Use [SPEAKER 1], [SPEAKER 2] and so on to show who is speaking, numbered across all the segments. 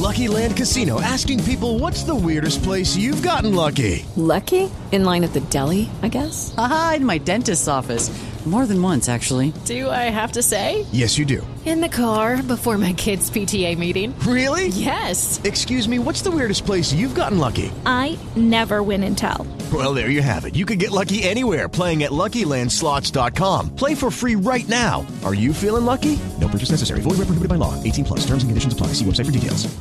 [SPEAKER 1] Lucky Land Casino, asking people, what's the weirdest place you've gotten lucky?
[SPEAKER 2] Lucky? In line at the deli, I guess?
[SPEAKER 3] Aha, in my dentist's office. More than once, actually.
[SPEAKER 2] Do I have to say?
[SPEAKER 1] Yes, you do.
[SPEAKER 2] In the car before my kids' PTA meeting.
[SPEAKER 1] Really?
[SPEAKER 2] Yes.
[SPEAKER 1] Excuse me, what's the weirdest place you've gotten lucky?
[SPEAKER 4] I never win and tell.
[SPEAKER 1] Well, there you have it. You can get lucky anywhere, playing at LuckyLandSlots.com. Play for free right now. Are you feeling lucky? No purchase necessary. Void where prohibited by law. 18 plus. Terms and conditions apply. See website for details.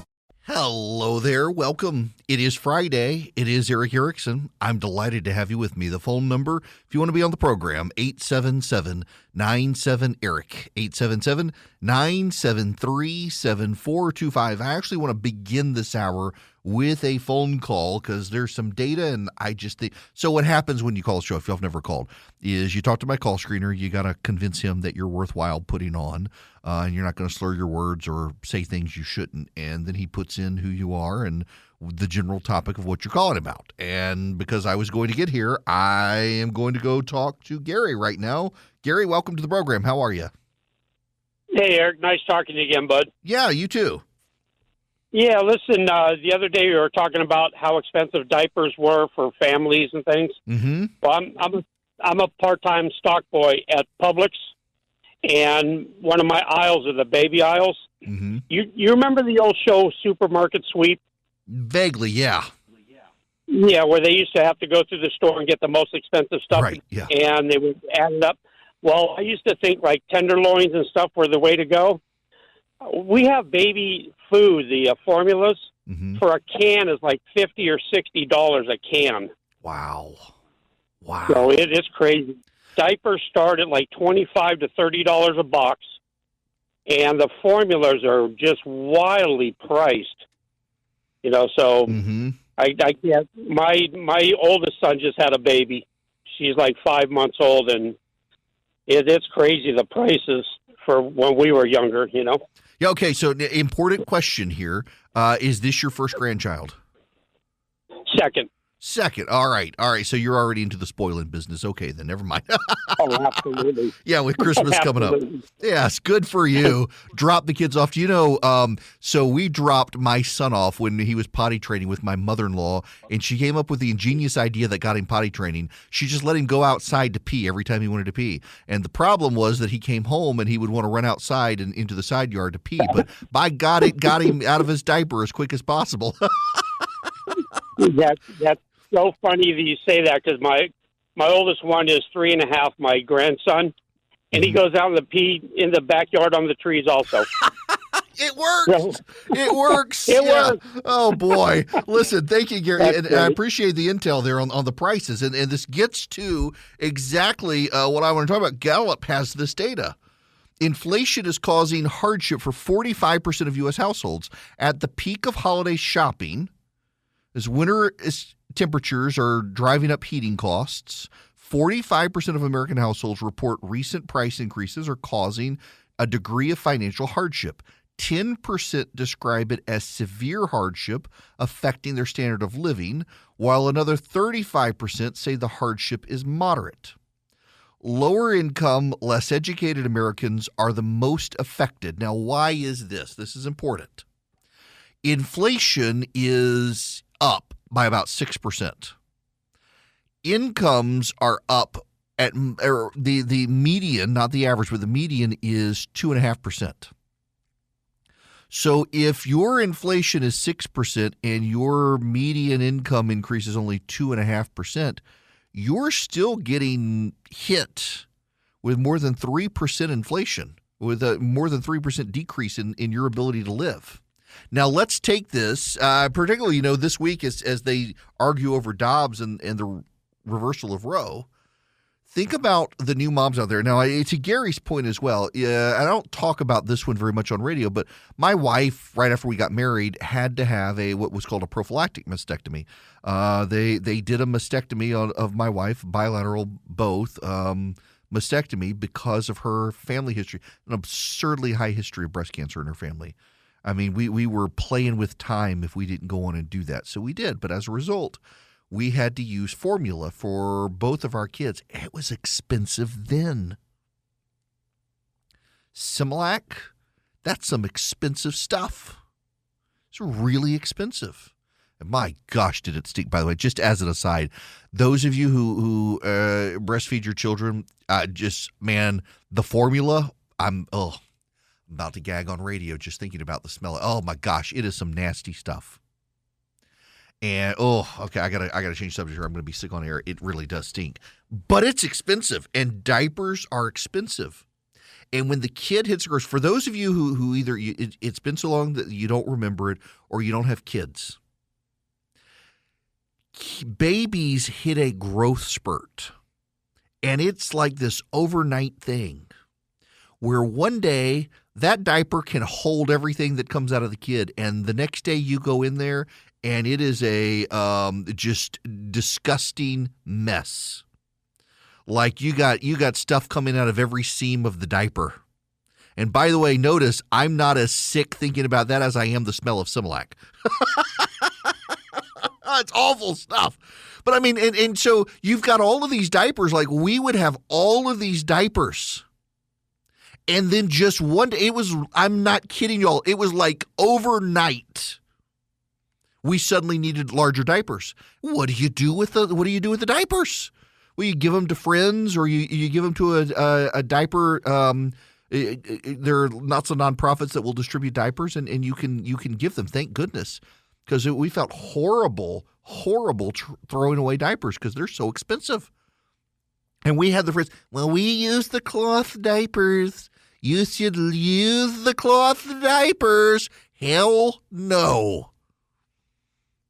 [SPEAKER 5] Hello there. Welcome. It is Friday. It is Eric Erickson. I'm delighted to have you with me. The phone number, if you want to be on the program, 877-97-ERIC, 877-973-7425. I actually want to begin this hour with a phone call because there's some data, and I just think so. What happens when you call the show, if y'all have never called, is you talk to my call screener. You got to convince him that you're worthwhile putting on, and you're not going to slur your words or say things you shouldn't. And then he puts in who you are and the general topic of what you're calling about. And because I was going to get here, I am going to go talk to Gary right now. Gary, welcome to the program. How are you?
[SPEAKER 6] Hey, Eric. Nice talking to you again, bud.
[SPEAKER 5] Yeah, you too.
[SPEAKER 6] Yeah, listen, the other day we were talking about how expensive diapers were for families and things.
[SPEAKER 5] Mm-hmm.
[SPEAKER 6] Well, I'm a part-time stock boy at Publix, and one of my aisles are the baby aisles.
[SPEAKER 5] Mm-hmm.
[SPEAKER 6] You remember the old show Supermarket Sweep?
[SPEAKER 5] Vaguely, yeah.
[SPEAKER 6] Yeah, where they used to have to go through the store and get the most expensive stuff,
[SPEAKER 5] Right, yeah.
[SPEAKER 6] and they would add it up. Well, I used to think like tenderloins and stuff were the way to go. We have baby food, the formulas, for a can is like $50 or $60 a can.
[SPEAKER 5] Wow.
[SPEAKER 6] So it is crazy. Diapers start at like $25 to $30 a box, and the formulas are just wildly priced. You know, so I can't. My oldest son just had a baby. She's like 5 months old, and it's crazy the prices for when we were younger. You know.
[SPEAKER 5] Yeah, okay, so important question here. Is this your first grandchild? Second. All right. So you're already into the spoiling business. Okay, then never mind.
[SPEAKER 6] Oh, absolutely.
[SPEAKER 5] Yeah, with Christmas coming up. Yes, good for you. Drop the kids off. Do you know, so we dropped my son off when he was potty training with my mother-in-law, and she came up with the ingenious idea that got him potty training. She just let him go outside to pee every time he wanted to pee. And the problem was that he came home and he would want to run outside and into the side yard to pee. But by God, it got him out of his diaper as quick as possible.
[SPEAKER 6] That's so funny that you say that, because my oldest one is 3.5, my grandson, and he goes out in the pee in the backyard on the trees also.
[SPEAKER 5] It works. It works.
[SPEAKER 6] It works.
[SPEAKER 5] Oh, boy. Listen, thank you, Gary. And I appreciate the intel there on the prices. And this gets to exactly what I want to talk about. Gallup has this data. Inflation is causing hardship for 45% of U.S. households. At the peak of holiday shopping, as winter temperatures are driving up heating costs, 45% of American households report recent price increases are causing a degree of financial hardship. 10% describe it as severe hardship affecting their standard of living, while another 35% say the hardship is moderate. Lower income, less educated Americans are the most affected. Now, why is this? This is important. Inflation is up by about 6%. Incomes are up at the median, not the average, but the median is 2.5%. So if your inflation is 6% and your median income increase is only 2.5%, you're still getting hit with more than 3% inflation, with a more than 3% decrease in your ability to live. Now, let's take this, particularly, this week as they argue over Dobbs and the reversal of Roe. Think about the new moms out there. Now, to Gary's point as well, I don't talk about this one very much on radio, but my wife, right after we got married, had to have what was called a prophylactic mastectomy. They did a mastectomy of my wife, bilateral both, mastectomy, because of her family history, an absurdly high history of breast cancer in her family. I mean, we were playing with time if we didn't go on and do that. So we did. But as a result, we had to use formula for both of our kids. It was expensive then. Similac, that's some expensive stuff. It's really expensive. And my gosh, did it stink, by the way. Just as an aside, those of you who breastfeed your children, the formula, I'm about to gag on radio just thinking about the smell. Oh, my gosh, it is some nasty stuff. And, okay, I gotta change subject here. I'm going to be sick on air. It really does stink. But it's expensive, and diapers are expensive. And when the kid hits the grocery, for those of you who either it's been so long that you don't remember it or you don't have kids, babies hit a growth spurt. And it's like this overnight thing where one day that diaper can hold everything that comes out of the kid. And the next day you go in there and it is a just disgusting mess. Like you got stuff coming out of every seam of the diaper. And by the way, notice I'm not as sick thinking about that as I am the smell of Similac. It's awful stuff. But I mean, and so you've got all of these diapers. Like we would have all of these diapers. And then just one day, I'm not kidding y'all, it was like overnight. We suddenly needed larger diapers. What do you do with the diapers? Well, you give them to friends, or you give them to a diaper. There are lots of nonprofits that will distribute diapers, and you can give them. Thank goodness, because we felt horrible throwing away diapers because they're so expensive. And we had the friends. Well, we use the cloth diapers. You should use the cloth diapers. Hell no.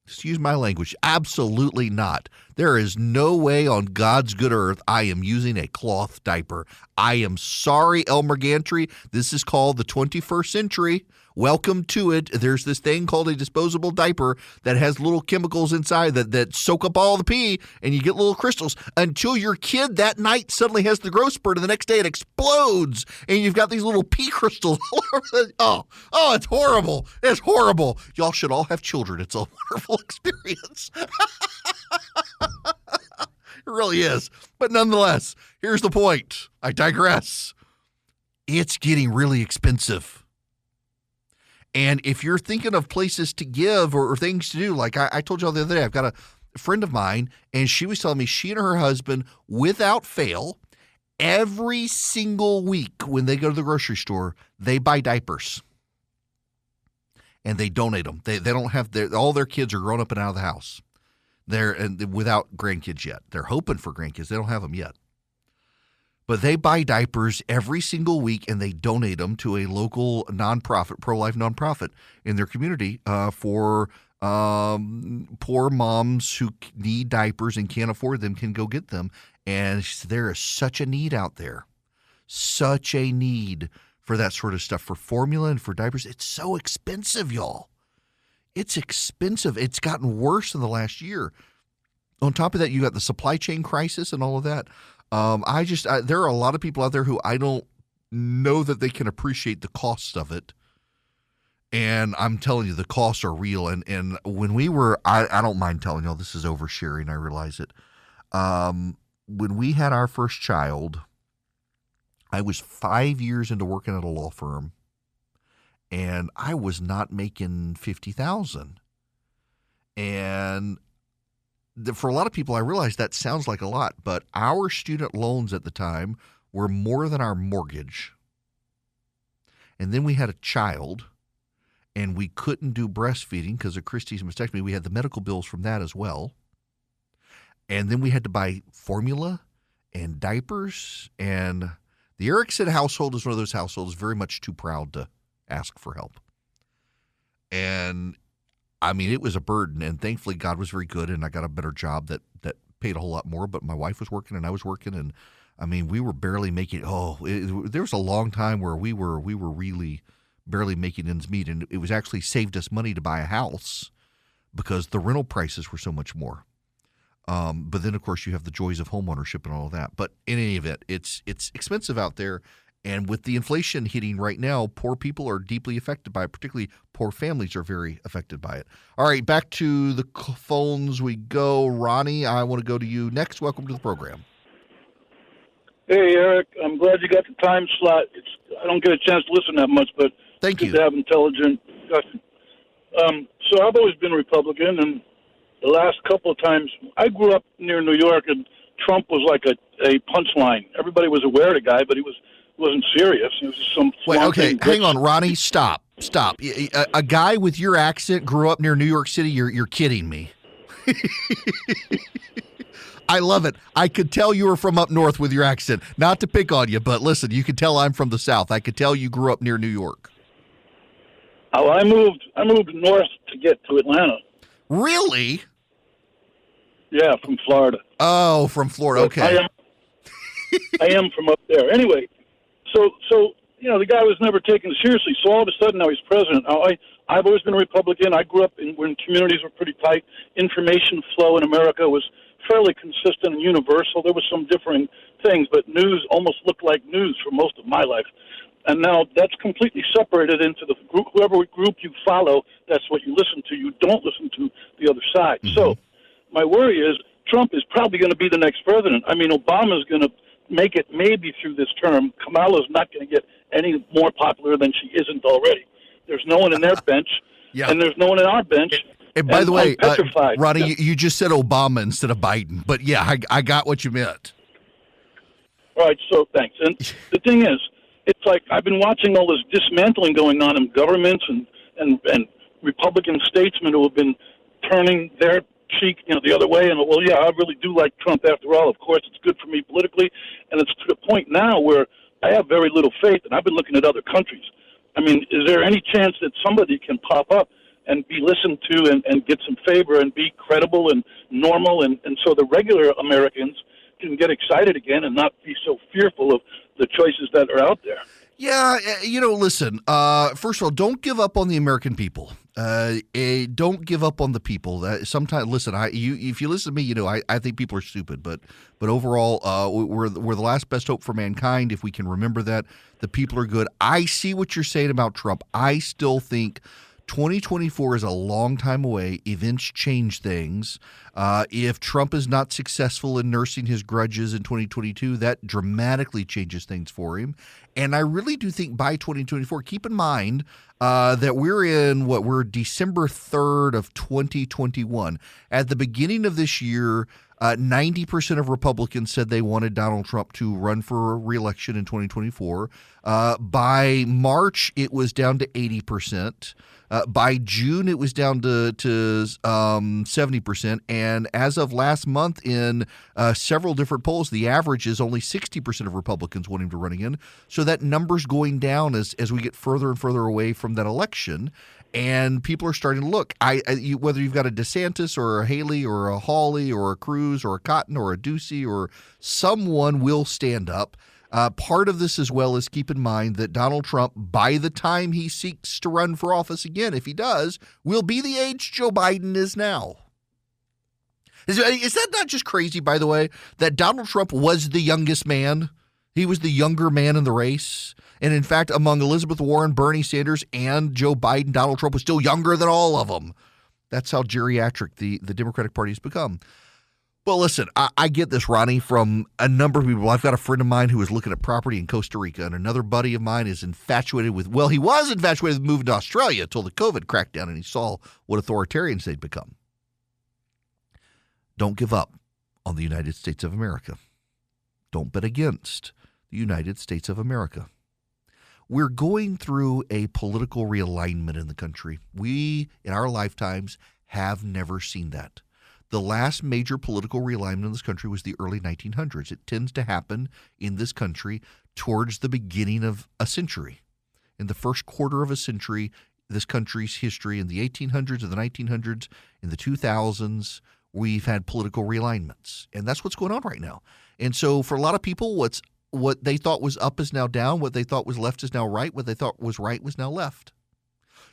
[SPEAKER 5] Excuse my language. Absolutely not. There is no way on God's good earth I am using a cloth diaper. I am sorry, Elmer Gantry. This is called the 21st century. Welcome to it. There's this thing called a disposable diaper that has little chemicals inside that soak up all the pee, and you get little crystals until your kid that night suddenly has the growth spurt, and the next day it explodes, and you've got these little pee crystals all over. Oh, it's horrible. It's horrible. Y'all should all have children. It's a wonderful experience. It really is. But nonetheless, here's the point. I digress. It's getting really expensive. And if you're thinking of places to give or things to do, like I told y'all the other day, I've got a friend of mine, and she was telling me she and her husband, without fail, every single week when they go to the grocery store, they buy diapers. And they donate them. They don't have all their kids are grown up and out of the house. They're without grandkids yet. They're hoping for grandkids. They don't have them yet. But they buy diapers every single week, and they donate them to a local nonprofit, pro-life nonprofit in their community for poor moms who need diapers and can't afford them can go get them. And there is such a need out there, such a need for that sort of stuff, for formula and for diapers. It's so expensive, y'all. It's expensive. It's gotten worse in the last year. On top of that, you got the supply chain crisis and all of that. There are a lot of people out there who I don't know that they can appreciate the cost of it. And I'm telling you, the costs are real. And when we were, I don't mind telling y'all, this is oversharing, I realize it. When we had our first child, I was 5 years into working at a law firm, and I was not making $50,000. And for a lot of people, I realize that sounds like a lot, but our student loans at the time were more than our mortgage. And then we had a child, and we couldn't do breastfeeding because of Christy's mastectomy. We had the medical bills from that as well. And then we had to buy formula and diapers. And the Erickson household is one of those households very much too proud to ask for help. And I mean, it was a burden, and thankfully God was very good, and I got a better job that paid a whole lot more, but my wife was working and I was working, and I mean, we were barely making, there was a long time where we were really barely making ends meet, and it was actually saved us money to buy a house because the rental prices were so much more. But then, of course, you have the joys of homeownership and all of that. But in any event, it's expensive out there. And with the inflation hitting right now, poor people are deeply affected by it. Particularly poor families are very affected by it. All right, back to the phones we go. Ronnie, I want to go to you next. Welcome to the program.
[SPEAKER 7] Hey, Eric. I'm glad you got the time slot. I don't get a chance to listen that much, but
[SPEAKER 5] thank you
[SPEAKER 7] to have intelligent discussion. So I've always been Republican, and the last couple of times I grew up near New York, and Trump was like a punchline. Everybody was aware of the guy, but he wasn't serious. He was just some.
[SPEAKER 5] Wait, okay,
[SPEAKER 7] flaunting
[SPEAKER 5] hang
[SPEAKER 7] bitch.
[SPEAKER 5] on, Ronnie. Stop. A guy with your accent grew up near New York City. You're kidding me. I love it. I could tell you were from up north with your accent. Not to pick on you, but listen, you could tell I'm from the South. I could tell you grew up near New York.
[SPEAKER 7] Oh, I moved north to get to Atlanta.
[SPEAKER 5] Really?
[SPEAKER 7] Yeah, from Florida.
[SPEAKER 5] Oh, from Florida.
[SPEAKER 7] But
[SPEAKER 5] Okay.
[SPEAKER 7] I am from up there. Anyway, so the guy was never taken seriously. So all of a sudden now he's president. Now, I've always been a Republican. I grew up when communities were pretty tight. Information flow in America was fairly consistent and universal. There was some differing things, but news almost looked like news for most of my life. And now that's completely separated into the group. Whoever group you follow, that's what you listen to. You don't listen to the other side.
[SPEAKER 5] Mm-hmm.
[SPEAKER 7] So my worry is Trump is probably going to be the next president. I mean, Obama's going to make it maybe through this term. Kamala's not going to get any more popular than she isn't already. There's no one in their bench,
[SPEAKER 5] Yeah.
[SPEAKER 7] and there's no one in our bench.
[SPEAKER 5] And by the way,
[SPEAKER 7] I'm petrified.
[SPEAKER 5] Ronnie, you just said Obama instead of Biden. But yeah, I got what you meant.
[SPEAKER 7] All right, so thanks. And the thing is, it's like I've been watching all this dismantling going on in governments and Republican statesmen who have been turning their cheek, the other way. And well, yeah, I really do like Trump after all. Of course, it's good for me politically, and it's to the point now where I have very little faith. And I've been looking at other countries. I mean, is there any chance that somebody can pop up and be listened to and get some favor and be credible and normal, and so the regular Americans can get excited again and not be so fearful of the choices that are out there?
[SPEAKER 5] Yeah, listen, first of all, don't give up on the American people. Don't give up on the people. Sometimes, listen, if you listen to me, I think people are stupid, but overall, we're the last best hope for mankind. If we can remember that, the people are good. I see what you're saying about Trump. I still think 2024 is a long time away. Events change things. If Trump is not successful in nursing his grudges in 2022, that dramatically changes things for him. And I really do think by 2024, keep in mind that we're December 3rd of 2021. At the beginning of this year, 90% of Republicans said they wanted Donald Trump to run for re-election in 2024. By March, it was down to 80%. By June, it was down to 70%. And as of last month, in several different polls, the average is only 60% of Republicans wanting to run again. So that number's going down as we get further and further away from that election. And people are starting to look. Whether you've got a DeSantis or a Haley or a Hawley or a Cruz or a Cotton or a Ducey, or someone will stand up. Part of this as well is keep in mind that Donald Trump, by the time he seeks to run for office again, if he does, will be the age Joe Biden is now. Is that not just crazy, by the way, that Donald Trump was the youngest man? He was the younger man in the race. And in fact, among Elizabeth Warren, Bernie Sanders, and Joe Biden, Donald Trump was still younger than all of them. That's how geriatric the Democratic Party has become. Well, listen, I get this, Ronnie, from a number of people. I've got a friend of mine who is looking at property in Costa Rica, and another buddy of mine is infatuated with, well, he was infatuated with moving to Australia until the COVID cracked down and he saw what authoritarians they'd become. Don't give up on the United States of America. Don't bet against the United States of America. We're going through a political realignment in the country. We, in our lifetimes, have never seen that. The last major political realignment in this country was the early 1900s. It tends to happen in this country towards the beginning of a century. In the first quarter of a century, this country's history, in the 1800s, in the 1900s, in the 2000s, we've had political realignments. And that's what's going on right now. And so for a lot of people, what they thought was up is now down. What they thought was left is now right. What they thought was right was now left.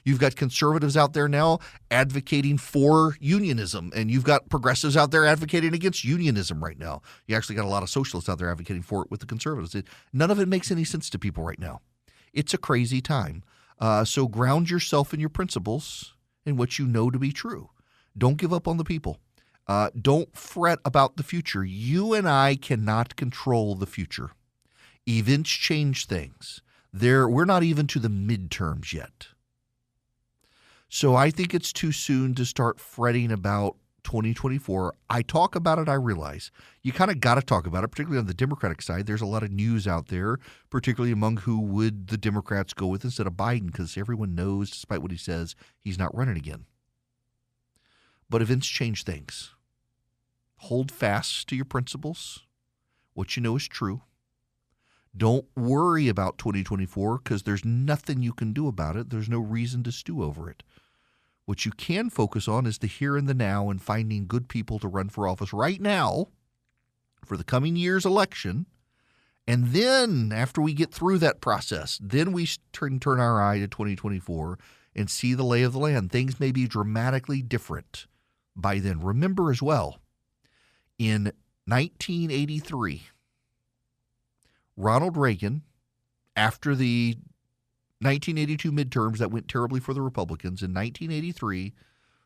[SPEAKER 5] You've got conservatives out there now advocating for unionism, and you've got progressives out there advocating against unionism right now. You actually got a lot of socialists out there advocating for it with the conservatives. None of it makes any sense to people right now. It's a crazy time. So ground yourself in your principles and what you know to be true. Don't give up on the people. Don't fret about the future. You and I cannot control the future. Events change things. We're not even to the midterms yet. So I think it's too soon to start fretting about 2024. I talk about it, I realize. You kind of got to talk about it, particularly on the Democratic side. There's a lot of news out there, particularly among who would the Democrats go with instead of Biden, because everyone knows, despite what he says, he's not running again. But events change things. Hold fast to your principles. What you know is true. Don't worry about 2024 because there's nothing you can do about it. There's no reason to stew over it. What you can focus on is the here and the now and finding good people to run for office right now for the coming year's election. And then after we get through that process, then we turn our eye to 2024 and see the lay of the land. Things may be dramatically different by then. Remember as well, in 1983, Ronald Reagan, after the 1982 midterms that went terribly for the Republicans, in 1983,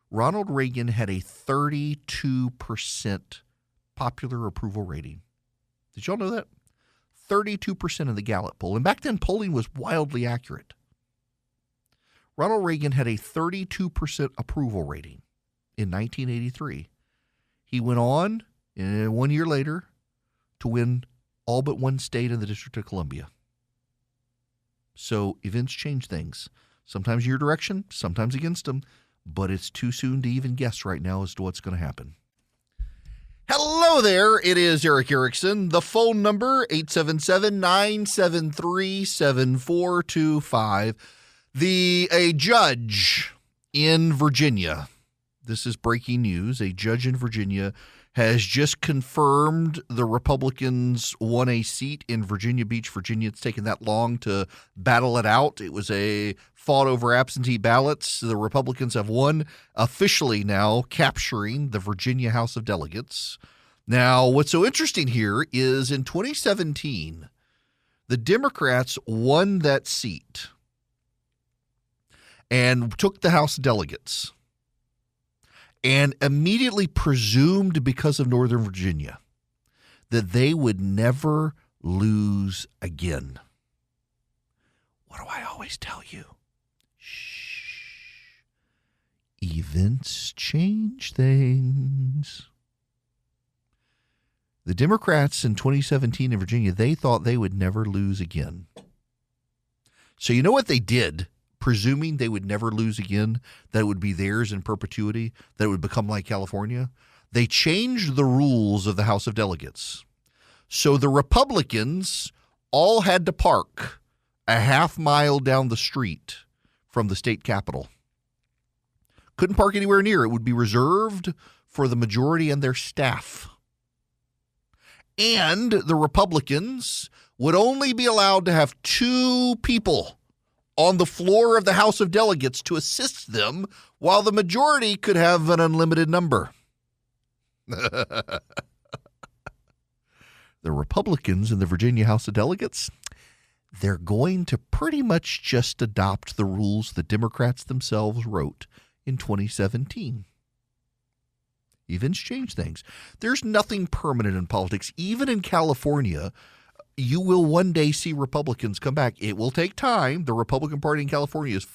[SPEAKER 5] Ronald Reagan had a 32% popular approval rating. Did y'all know that? 32% in the Gallup poll. And back then, polling was wildly accurate. Ronald Reagan had a 32% approval rating in 1983. He went on, 1 year later, to win all but one state in the District of Columbia. So events change things. Sometimes your direction, sometimes against them, but it's too soon to even guess right now as to what's going to happen. Hello there. It is Eric Erickson. The phone number, 877-973-7425. A judge in Virginia, this is breaking news, a judge in Virginia has just confirmed the Republicans won a seat in Virginia Beach, Virginia. It's taken that long to battle it out. It was a fought over absentee ballots. The Republicans have won, officially now capturing the Virginia House of Delegates. Now, what's so interesting here is in 2017, the Democrats won that seat and took the House of Delegates, and immediately presumed, because of Northern Virginia, that they would never lose again. What do I always tell you? Shh. Events change things. The Democrats in 2017 in Virginia, they thought they would never lose again. So you know what they did? Presuming they would never lose again, that it would be theirs in perpetuity, that it would become like California, they changed the rules of the House of Delegates. So the Republicans all had to park a half mile down the street from the state capitol. Couldn't park anywhere near. It would be reserved for the majority and their staff. And the Republicans would only be allowed to have 2 people on the floor of the House of Delegates to assist them, while the majority could have an unlimited number. The Republicans in the Virginia House of Delegates, they're going to pretty much just adopt the rules the Democrats themselves wrote in 2017. Events change things. There's nothing permanent in politics. Even in California, you will one day see Republicans come back. It will take time. The Republican Party in California is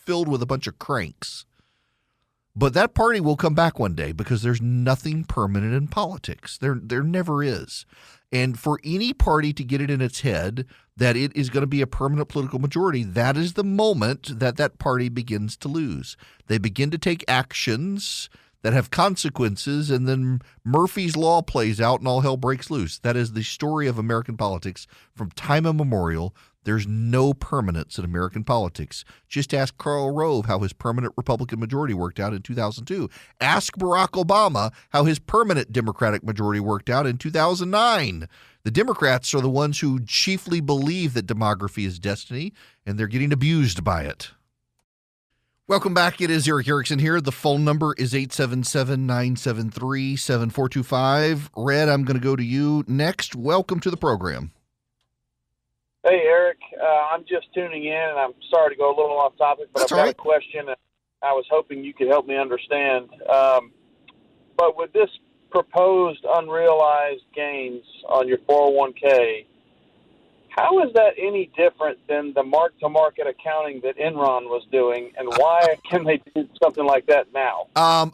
[SPEAKER 5] filled with a bunch of cranks. But that party will come back one day because there's nothing permanent in politics. There never is. And for any party to get it in its head that it is going to be a permanent political majority, that is the moment that that party begins to lose. They begin to take actions that have consequences, and then Murphy's Law plays out and all hell breaks loose. That is the story of American politics from time immemorial. There's no permanence in American politics. Just ask Karl Rove how his permanent Republican majority worked out in 2002. Ask Barack Obama how his permanent Democratic majority worked out in 2009. The Democrats are the ones who chiefly believe that demography is destiny, and they're getting abused by it. Welcome back. It is Eric Erickson here. The phone number is 877-973-7425. Red, I'm going to go to you next. Welcome to the program.
[SPEAKER 8] Hey, Eric. I'm just tuning in, and I'm sorry to go a little off topic, but
[SPEAKER 5] That's
[SPEAKER 8] I've got
[SPEAKER 5] right.
[SPEAKER 8] a question, and I was hoping you could help me understand. But with this proposed unrealized gains on your 401k, How is that any different than the mark-to-market accounting that Enron was doing, and why can they do something like that now?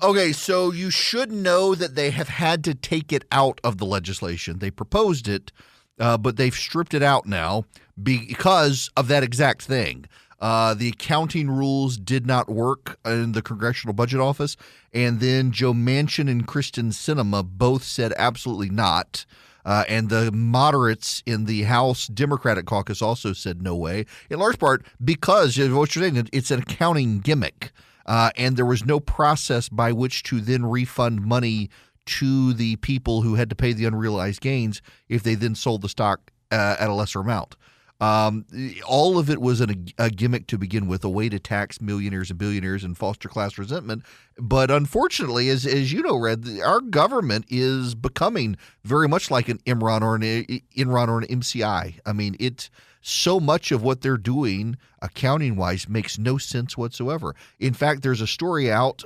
[SPEAKER 5] Okay, so you should know that they have had to take it out of the legislation. They proposed it, but they've stripped it out now because of that exact thing. The accounting rules did not work in the Congressional Budget Office, and then Joe Manchin and Kristen Sinema both said absolutely not. And the moderates in the House Democratic caucus also said no way, in large part because of what you're saying, it's an accounting gimmick. And there was no process by which to then refund money to the people who had to pay the unrealized gains if they then sold the stock at a lesser amount. All of it was a gimmick to begin with, a way to tax millionaires and billionaires and foster class resentment. But unfortunately, as you know, Red, our government is becoming very much like an Enron or an MCI. I mean, so much of what they're doing accounting-wise makes no sense whatsoever. In fact, there's a story out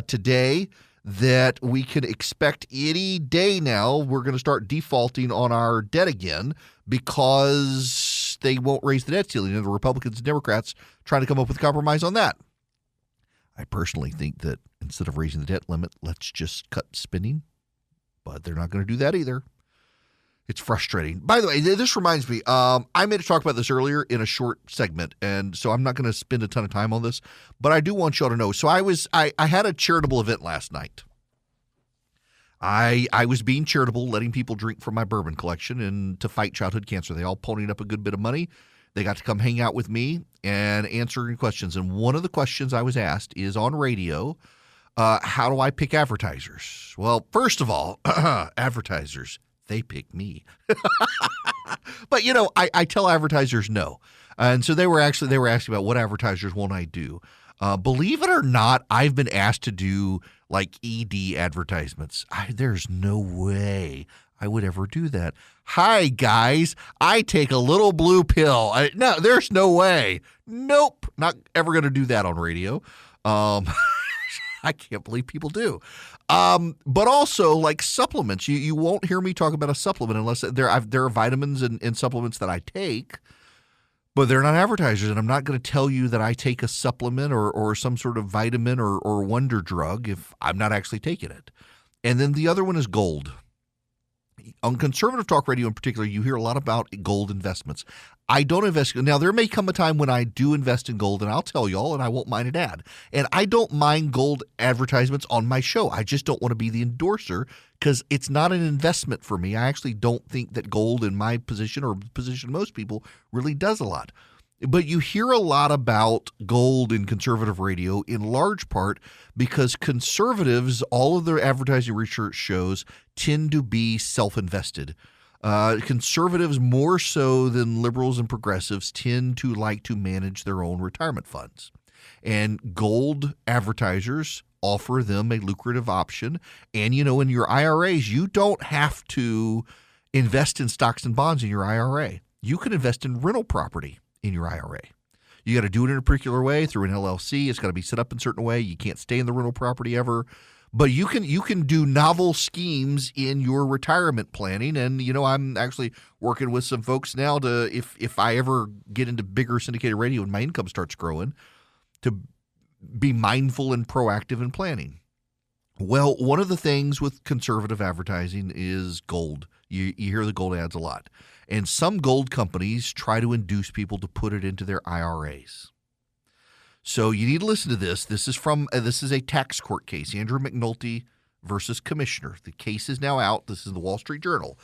[SPEAKER 5] today that we can expect any day now we're going to start defaulting on our debt again because they won't raise the debt ceiling. And the Republicans and Democrats trying to come up with a compromise on that. I personally think that instead of raising the debt limit, let's just cut spending. But they're not going to do that either. It's frustrating. By the way, this reminds me, I made a talk about this earlier in a short segment, and so I'm not going to spend a ton of time on this, but I do want y'all to know. So I had a charitable event last night. I was being charitable, letting people drink from my bourbon collection and to fight childhood cancer. They all ponied up a good bit of money. They got to come hang out with me and answer questions. And one of the questions I was asked is on radio, how do I pick advertisers? Well, first of all, advertisers, they pick me. But, I tell advertisers no. And so they were asking about what advertisers won't I do. Believe it or not, I've been asked to do like ED advertisements. There's no way I would ever do that. Hi, guys. I take a little blue pill. No, there's no way. Nope. Not ever going to do that on radio. I can't believe people do. But also, like supplements, you won't hear me talk about a supplement unless there are vitamins and supplements that I take, but they're not advertisers. And I'm not going to tell you that I take a supplement or some sort of vitamin or wonder drug if I'm not actually taking it. And then the other one is gold. On conservative talk radio in particular, you hear a lot about gold investments. I don't invest. Now, there may come a time when I do invest in gold, and I'll tell y'all, and I won't mind an ad. And I don't mind gold advertisements on my show. I just don't want to be the endorser because it's not an investment for me. I actually don't think that gold in my position or the position of most people really does a lot. But you hear a lot about gold in conservative radio in large part because conservatives, all of their advertising research shows, tend to be self-invested. Conservatives, more so than liberals and progressives, tend to like to manage their own retirement funds. And gold advertisers offer them a lucrative option. And, in your IRAs, you don't have to invest in stocks and bonds in your IRA. You can invest in rental property in your IRA. You got to do it in a particular way through an LLC. It's got to be set up in a certain way. You can't stay in the rental property ever. But you can do novel schemes in your retirement planning. And, I'm actually working with some folks now to, if I ever get into bigger syndicated radio and my income starts growing, to be mindful and proactive in planning. Well, one of the things with conservative advertising is gold. You hear the gold ads a lot. And some gold companies try to induce people to put it into their IRAs. So you need to listen to this. This is a tax court case, Andrew McNulty versus Commissioner. The case is now out. This is the Wall Street Journal.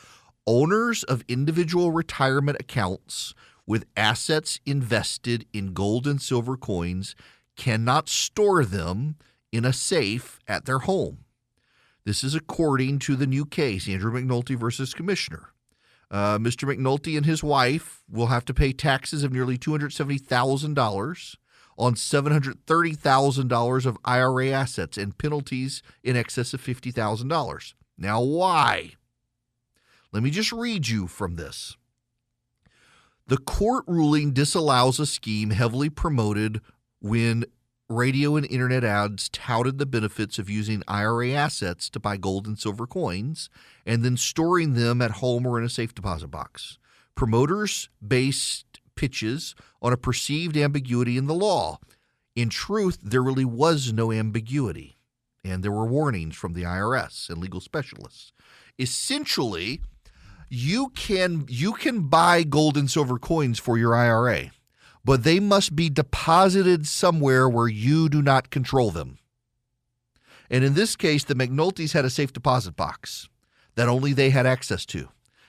[SPEAKER 5] Owners of individual retirement accounts with assets invested in gold and silver coins cannot store them in a safe at their home. This is according to the new case, Andrew McNulty versus Commissioner. Mr. McNulty and his wife will have to pay taxes of nearly $270,000 on $730,000 of IRA assets and penalties in excess of $50,000. Now, why? Let me just read you from this. The court ruling disallows a scheme heavily promoted when radio and internet ads touted the benefits of using IRA assets to buy gold and silver coins and then storing them at home or in a safe deposit box. Promoters based pitches on a perceived ambiguity in the law. In truth, there really was no ambiguity, and there were warnings from the IRS and legal specialists. Essentially, you can buy gold and silver coins for your IRA, but they must be deposited somewhere where you do not control them. And in this case, the McNultys had a safe deposit box that only they had access to.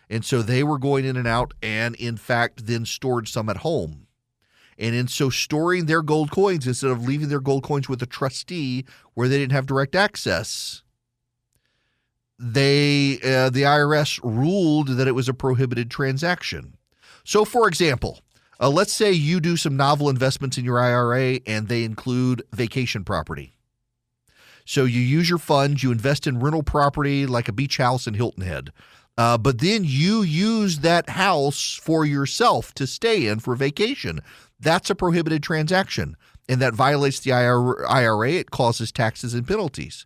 [SPEAKER 5] And so they were going in and out and, in fact, then stored some at home. And in so storing their gold coins, instead of leaving their gold coins with a trustee where they didn't have direct access, the IRS ruled that it was a prohibited transaction. So, for example, let's say you do some novel investments in your IRA and they include vacation property. So you use your funds, you invest in rental property like a beach house in Hilton Head. But then you use that house for yourself to stay in for vacation. That's a prohibited transaction, and that violates the IRA. It causes taxes and penalties.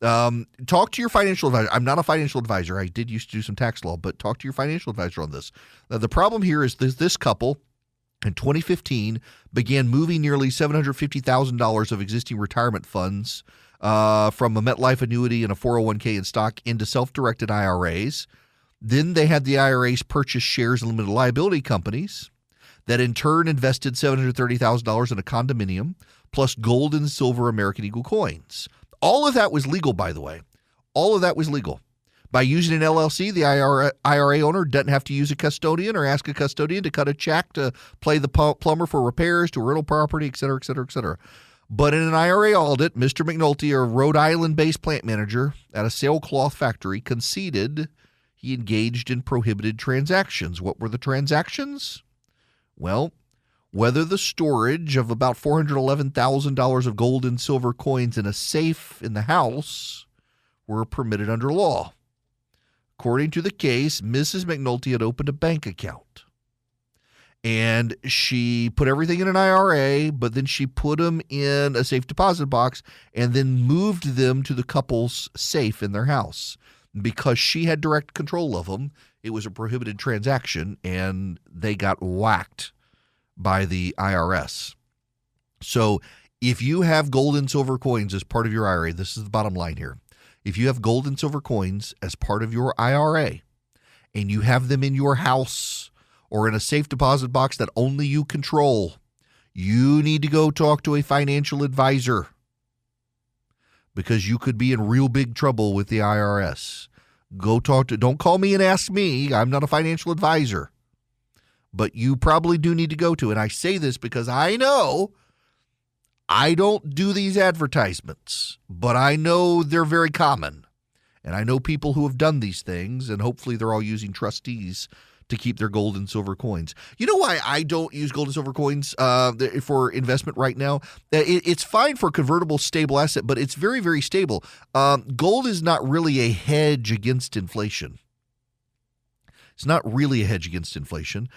[SPEAKER 5] Talk to your financial advisor. I'm not a financial advisor. I did used to do some tax law, but talk to your financial advisor on this. Now, the problem here is this couple in 2015 began moving nearly $750,000 of existing retirement funds from a MetLife annuity and a 401k in stock into self-directed IRAs. Then they had the IRAs purchase shares in limited liability companies that in turn invested $730,000 in a condominium, plus gold and silver American Eagle coins. All of that was legal, by the way. All of that was legal. By using an LLC, the IRA owner doesn't have to use a custodian or ask a custodian to cut a check to play the plumber for repairs to a rental property, et cetera, et cetera, et cetera. But in an IRA audit, Mr. McNulty, a Rhode Island-based plant manager at a sailcloth factory, conceded he engaged in prohibited transactions. What were the transactions? Well, whether the storage of about $411,000 of gold and silver coins in a safe in the house were permitted under law. According to the case, Mrs. McNulty had opened a bank account. And she put everything in an IRA, but then she put them in a safe deposit box and then moved them to the couple's safe in their house. Because she had direct control of them, it was a prohibited transaction, and they got whacked by the IRS. So if you have gold and silver coins as part of your IRA, this is the bottom line here. If you have gold and silver coins as part of your IRA and you have them in your house or in a safe deposit box that only you control, you need to go talk to a financial advisor because you could be in real big trouble with the IRS. Don't call me and ask me. I'm not a financial advisor. But you probably do need to go to. And I say this because I know I don't do these advertisements, but I know they're very common. And I know people who have done these things, and hopefully they're all using trustees to keep their gold and silver coins. You know why I don't use gold and silver coins for investment right now? It's fine for a convertible stable asset, but it's very, very stable. Gold is not really a hedge against inflation. It's not really a hedge against inflation,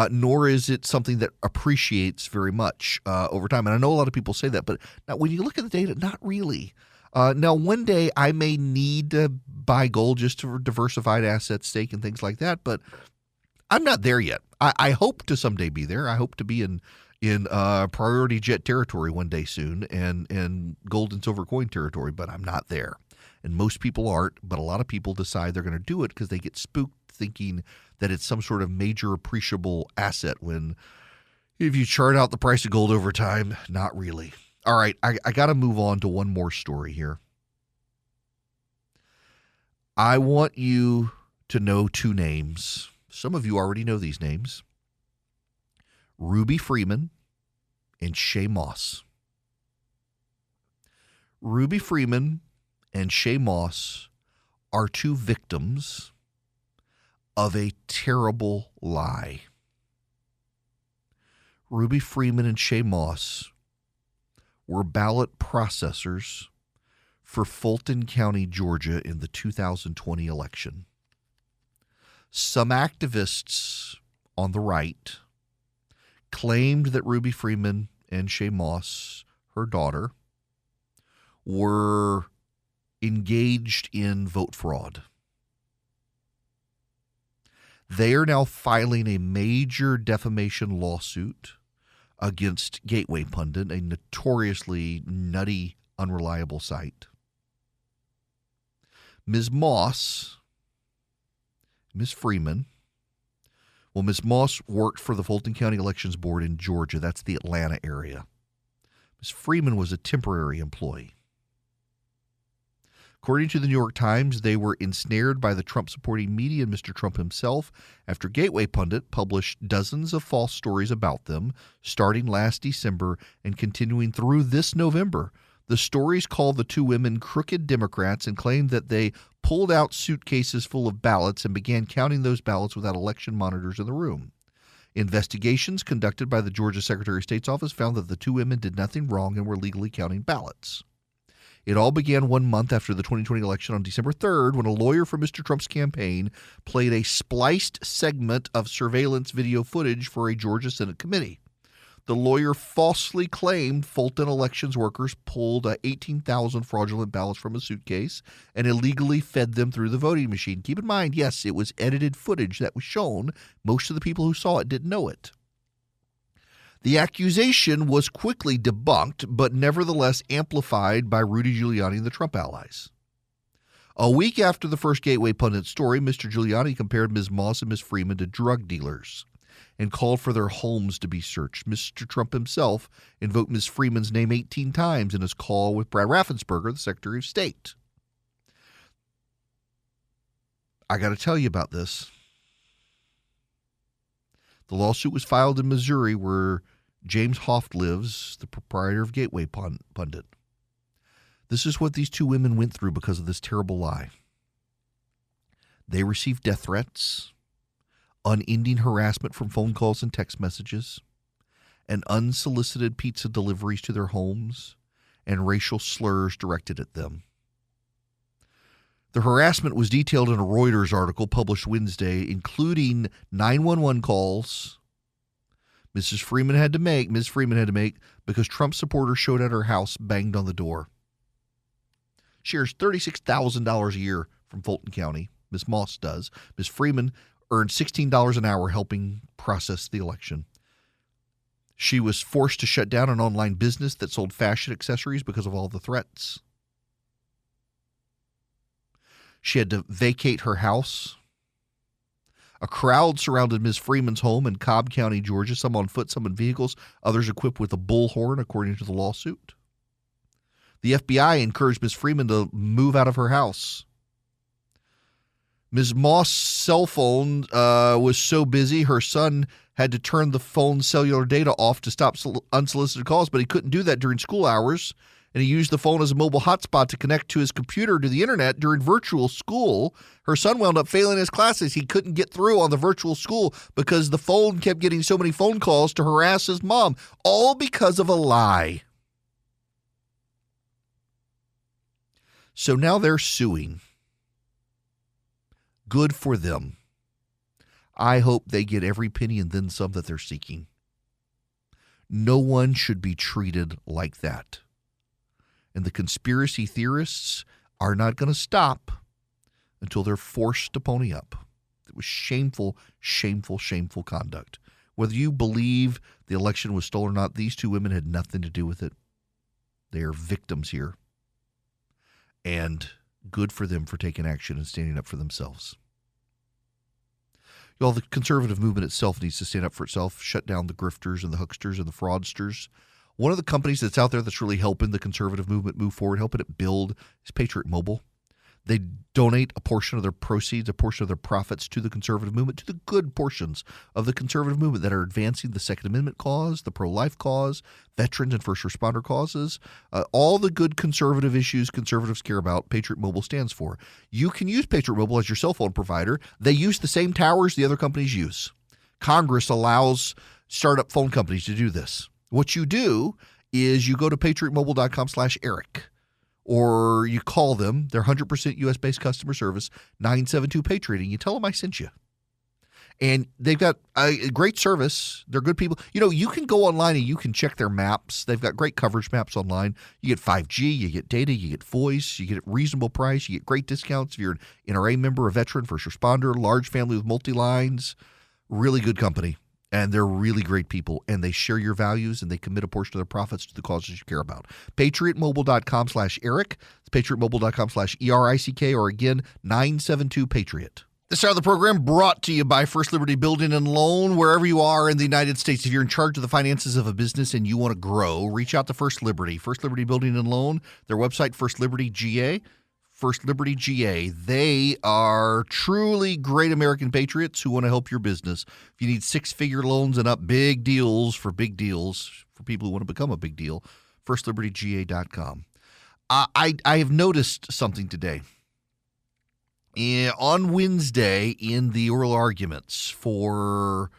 [SPEAKER 5] nor is it something that appreciates very much over time. And I know a lot of people say that, but now when you look at the data, not really. Now, one day I may need to buy gold just for diversified asset stake and things like that, but I'm not there yet. I hope to someday be there. I hope to be in priority jet territory one day soon and gold and silver coin territory, but I'm not there. And most people aren't, but a lot of people decide they're going to do it because they get spooked thinking that it's some sort of major appreciable asset when if you chart out the price of gold over time, not really. All right, I got to move on to one more story here. I want you to know two names. Some of you already know these names. Ruby Freeman and Shay Moss. Ruby Freeman and Shay Moss are two victims of a terrible lie. Ruby Freeman and Shay Moss were ballot processors for Fulton County, Georgia in the 2020 election. Some activists on the right claimed that Ruby Freeman and Shay Moss, her daughter, were engaged in vote fraud. They are now filing a major defamation lawsuit against Gateway Pundit, a notoriously nutty, unreliable site. Ms. Freeman. Well, Ms. Moss worked for the Fulton County Elections Board in Georgia. That's the Atlanta area. Ms. Freeman was a temporary employee. According to the New York Times, they were ensnared by the Trump-supporting media and Mr. Trump himself after Gateway Pundit published dozens of false stories about them, starting last December and continuing through this November. The stories called the two women crooked Democrats and claimed that they pulled out suitcases full of ballots and began counting those ballots without election monitors in the room. Investigations conducted by the Georgia Secretary of State's office found that the two women did nothing wrong and were legally counting ballots. It all began 1 month after the 2020 election on December 3rd when a lawyer for Mr. Trump's campaign played a spliced segment of surveillance video footage for a Georgia Senate committee. The lawyer falsely claimed Fulton elections workers pulled 18,000 fraudulent ballots from a suitcase and illegally fed them through the voting machine. Keep in mind, yes, it was edited footage that was shown. Most of the people who saw it didn't know it. The accusation was quickly debunked, but nevertheless amplified by Rudy Giuliani and the Trump allies. A week after the first Gateway Pundit story, Mr. Giuliani compared Ms. Moss and Ms. Freeman to drug dealers and called for their homes to be searched. Mr. Trump himself invoked Ms. Freeman's name 18 times in his call with Brad Raffensperger, the Secretary of State. I got to tell you about this. The lawsuit was filed in Missouri, where James Hoft lives, the proprietor of Gateway Pundit. This is what these two women went through because of this terrible lie. They received death threats, unending harassment from phone calls and text messages, and unsolicited pizza deliveries to their homes, and racial slurs directed at them. The harassment was detailed in a Reuters article published Wednesday, including 911 calls Ms. Freeman had to make because Trump supporters showed at her house, banged on the door. She earns $36,000 a year from Fulton County. Ms. Moss does. Ms. Freeman earned $16 an hour helping process the election. She was forced to shut down an online business that sold fashion accessories because of all the threats. She had to vacate her house. A crowd surrounded Ms. Freeman's home in Cobb County, Georgia, some on foot, some in vehicles, others equipped with a bullhorn, according to the lawsuit. The FBI encouraged Ms. Freeman to move out of her house. Ms. Moss' cell phone was so busy, her son had to turn the phone's cellular data off to stop unsolicited calls, but he couldn't do that during school hours. And he used the phone as a mobile hotspot to connect to his computer to the internet during virtual school. Her son wound up failing his classes. He couldn't get through on the virtual school because the phone kept getting so many phone calls to harass his mom, all because of a lie. So now they're suing. Good for them. I hope they get every penny and then some that they're seeking. No one should be treated like that. And the conspiracy theorists are not going to stop until they're forced to pony up. It was shameful, shameful, shameful conduct. Whether you believe the election was stolen or not, these two women had nothing to do with it. They are victims here. And good for them for taking action and standing up for themselves. Y'all, the conservative movement itself needs to stand up for itself, shut down the grifters and the hucksters and the fraudsters. One of the companies that's out there that's really helping the conservative movement move forward, helping it build, is Patriot Mobile. They donate a portion of their proceeds, a portion of their profits to the conservative movement, to the good portions of the conservative movement that are advancing the Second Amendment cause, the pro-life cause, veterans and first responder causes, all the good conservative issues conservatives care about, Patriot Mobile stands for. You can use Patriot Mobile as your cell phone provider. They use the same towers the other companies use. Congress allows startup phone companies to do this. What you do is you go to patriotmobile.com/Eric, or you call them. They're 100% U.S.-based customer service, 972-PATRIOT, and you tell them I sent you. And they've got a great service. They're good people. You know, you can go online and you can check their maps. They've got great coverage maps online. You get 5G, you get data, you get voice, you get a reasonable price, you get great discounts if you're an NRA member, a veteran, first responder, large family with multi-lines. Really good company. And they're really great people, and they share your values, and they commit a portion of their profits to the causes you care about. PatriotMobile.com/Eric. It's PatriotMobile.com/ERICK, or again, 972-PATRIOT. This hour of the program brought to you by First Liberty Building and Loan. Wherever you are in the United States, if you're in charge of the finances of a business and you want to grow, reach out to First Liberty. First Liberty Building and Loan, their website, First Liberty GA. First Liberty GA. They are truly great American patriots who want to help your business. If you need six-figure loans and up, big deals for people who want to become a big deal, FirstLibertyGA.com. I have noticed something today. On Wednesday, in the oral arguments for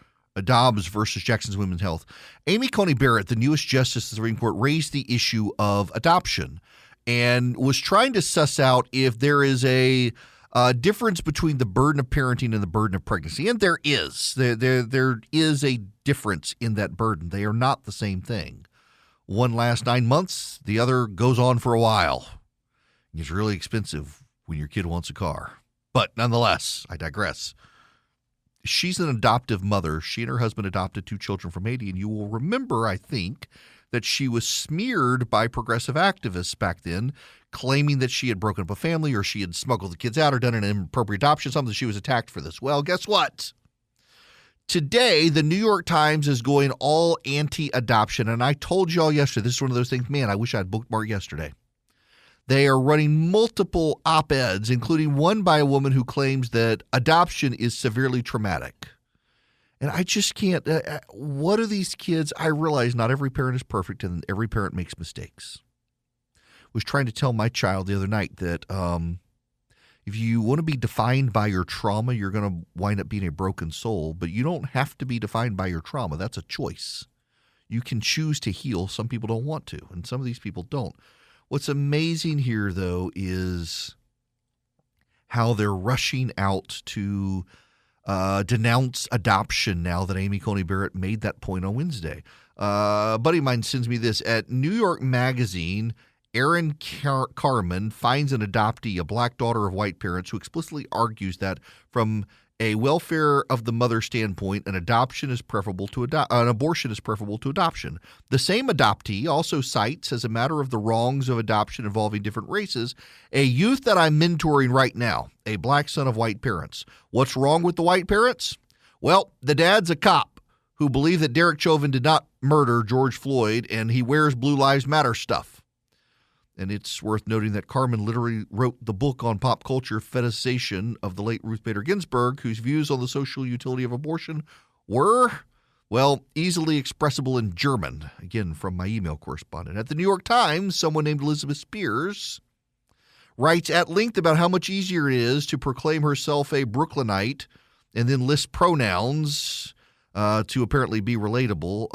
[SPEAKER 5] Dobbs versus Jackson's Women's Health, Amy Coney Barrett, the newest justice of the Supreme Court, raised the issue of adoption and was trying to suss out if there is a difference between the burden of parenting and the burden of pregnancy. And there is. There is a difference in that burden. They are not the same thing. One lasts 9 months. The other goes on for a while. It's really expensive when your kid wants a car. But nonetheless, I digress. She's an adoptive mother. She and her husband adopted 2 children from Haiti. And you will remember, I think, that she was smeared by progressive activists back then, claiming that she had broken up a family or she had smuggled the kids out or done an inappropriate adoption, something. She was attacked for this. Well, guess what? Today, the New York Times is going all anti-adoption. And I told y'all yesterday, this is one of those things, man, I wish I'd bookmarked yesterday. They are running multiple op-eds, including one by a woman who claims that adoption is severely traumatic. And I just can't. What are these kids? I realize not every parent is perfect and every parent makes mistakes. I was trying to tell my child the other night that if you want to be defined by your trauma, you're going to wind up being a broken soul. But you don't have to be defined by your trauma. That's a choice. You can choose to heal. Some people don't want to, and some of these people don't. What's amazing here, though, is how they're rushing out to denounce adoption now that Amy Coney Barrett made that point on Wednesday. A buddy of mine sends me this. At New York Magazine, Aaron Carman finds an adoptee, a black daughter of white parents, who explicitly argues that from a welfare of the mother standpoint, an abortion is preferable to adoption. The same adoptee also cites, as a matter of the wrongs of adoption involving different races, a youth that I'm mentoring right now, a black son of white parents. What's wrong with the white parents? Well, the dad's a cop who believed that Derek Chauvin did not murder George Floyd, and he wears Blue Lives Matter stuff. And it's worth noting that Carmen literally wrote the book on pop culture fetishization of the late Ruth Bader Ginsburg, whose views on the social utility of abortion were, well, easily expressible in German. Again, from my email correspondent. At the New York Times, someone named Elizabeth Spears writes at length about how much easier it is to proclaim herself a Brooklynite and then list pronouns to apparently be relatable,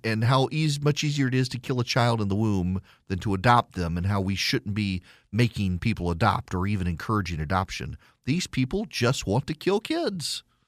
[SPEAKER 5] and how much easier it is to kill a child in the womb than to adopt them, and how we shouldn't be making people adopt or even encouraging adoption. These people just want to kill kids.